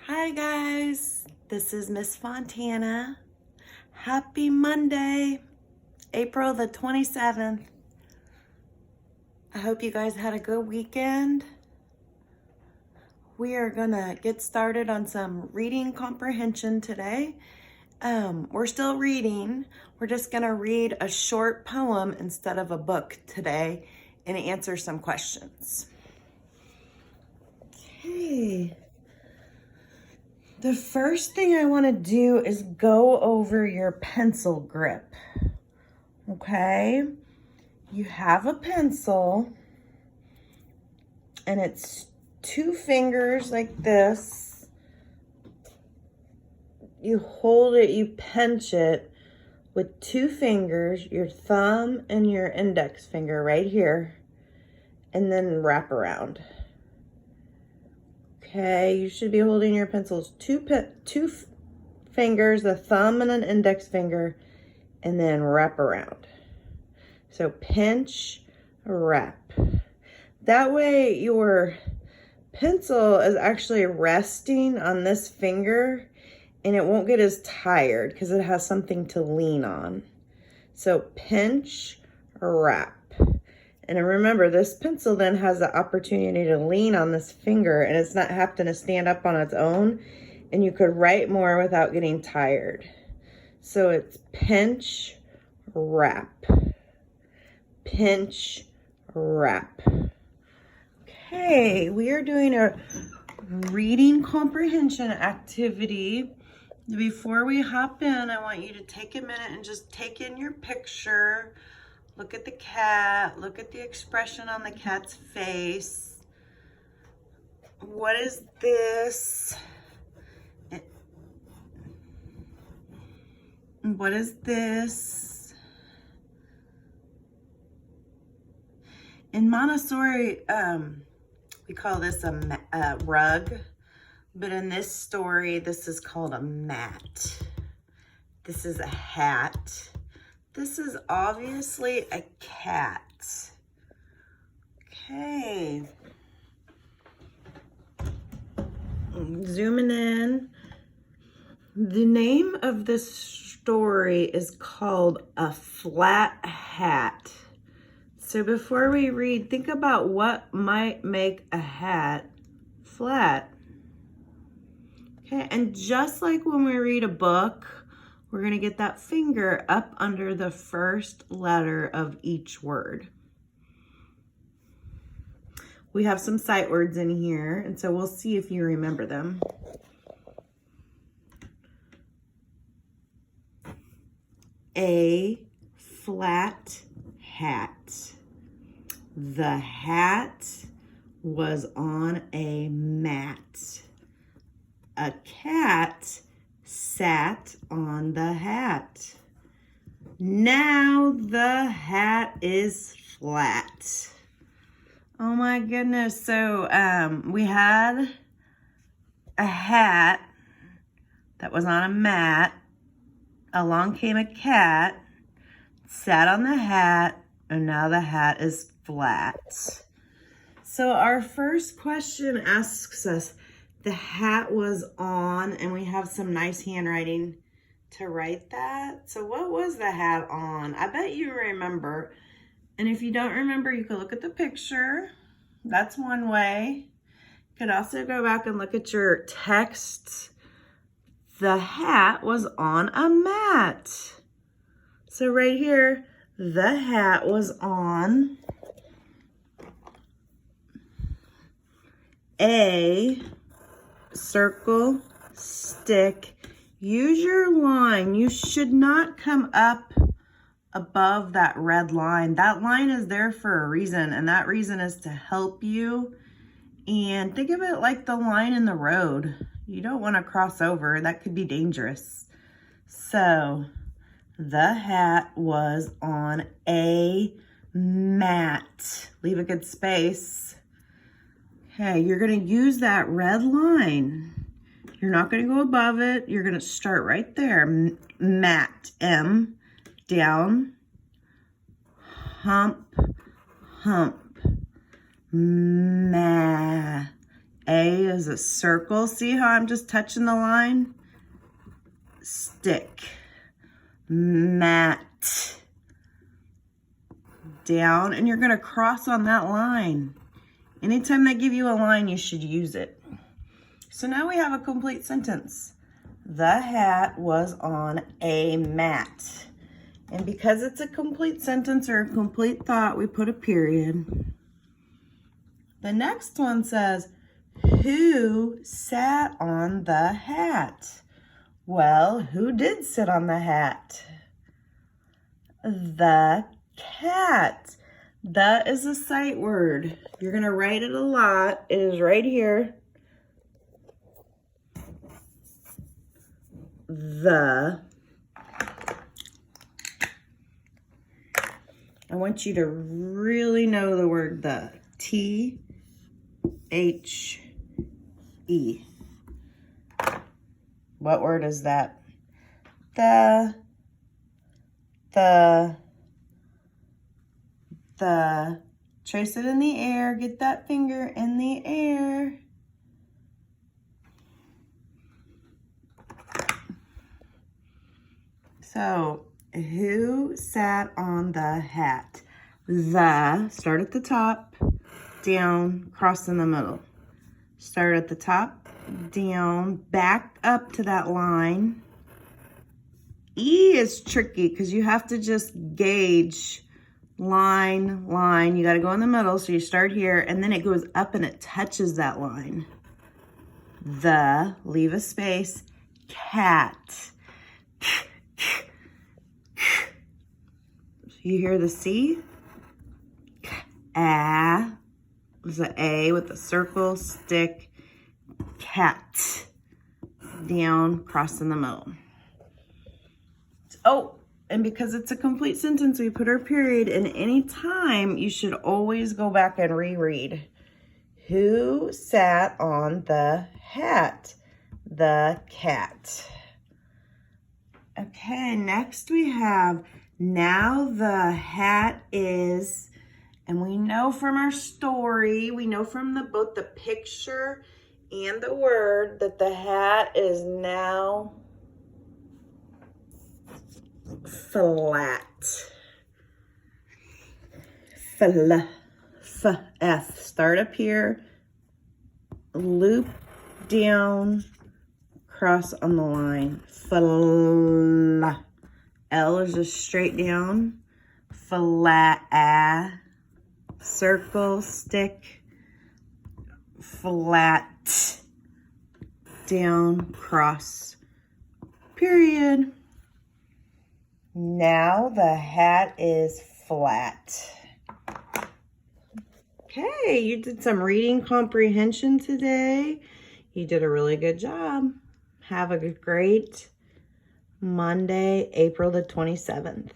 Hi guys, this is Miss Fontana. Happy Monday, April the 27th. I hope you guys had a good weekend. We are gonna get started on some reading comprehension today. We're still reading. We're just gonna read a short poem instead of a book today and answer some questions. Okay. The first thing I want to do is go over your pencil grip. Okay? You have a pencil and it's two fingers like this. You hold it, you pinch it with two fingers, your thumb and your index finger right here, and then wrap around. Okay, you should be holding your pencils two fingers, a thumb and an index finger, and then wrap around. So pinch, wrap. That way your pencil is actually resting on this finger and it won't get as tired because it has something to lean on. So pinch, wrap. And remember, this pencil then has the opportunity to lean on this finger and it's not having to stand up on its own, and you could write more without getting tired. So it's pinch, wrap, pinch, wrap. Okay, we are doing a reading comprehension activity. Before we hop in, I want you to take a minute and just take in your picture. Look at the cat. Look at the expression on the cat's face. What is this? What is this? In Montessori, we call this a rug, but in this story, this is called a mat. This is a hat. This is obviously a cat. Okay. Zooming in. The name of this story is called A Flat Hat. So before we read, think about what might make a hat flat. Okay, and just like when we read a book, we're going to get that finger up under the first letter of each word. We have some sight words in here, and so we'll see if you remember them. A flat hat. The hat was on a mat. A cat sat on the hat. Now the hat is flat. Oh my goodness. So we had a hat that was on a mat. Along came a cat, sat on the hat, and now the hat is flat. So our first question asks us, the hat was on, and we have some nice handwriting to write that. So what was the hat on? I bet you remember. And if you don't remember, you can look at the picture. That's one way. You could also go back and look at your text. The hat was on a mat. So right here, the hat was on a circle, stick. Use your line. You should not come up above that red line. That line is there for a reason, and that reason is to help you. And think of it like the line in the road. You don't want to cross over. That could be dangerous. So the hat was on a mat. Leave a good space. Okay, you're going to use that red line. You're not going to go above it. You're going to start right there. Mat, M, down, hump, hump, ma, A is a circle. See how I'm just touching the line? Stick. Mat. Down, and you're going to cross on that line. Anytime they give you a line, you should use it. So now we have a complete sentence. The hat was on a mat. And because it's a complete sentence or a complete thought, we put a period. The next one says, who sat on the hat? Well, who did sit on the hat? The cat. The is a sight word. You're going to write it a lot. It is right here. The. I want you to really know the word the. T-H-E. What word is that? The. Trace it in the air. Get that finger in the air. So, who sat on the hat? The, start at the top, down, cross in the middle. Start at the top, down, back up to that line. E is tricky because you have to just gauge line, line. You got to go in the middle. So you start here and then it goes up and it touches that line. The, leave a space, cat. You hear the C? There's an A with a circle, stick, cat. Down, cross in the middle. Oh, and because it's a complete sentence, we put our period, and any time you should always go back and reread. Who sat on the hat? The cat. Okay, next we have, now the hat is, and we know from our story, we know from both the picture and the word that the hat is now flat. F. Start up here, loop down, cross on the line. L is just straight down. Flat. Circle, stick, flat, down, cross, period. Now the hat is flat. Okay, you did some reading comprehension today. You did a really good job. Have a great Monday, April the 27th.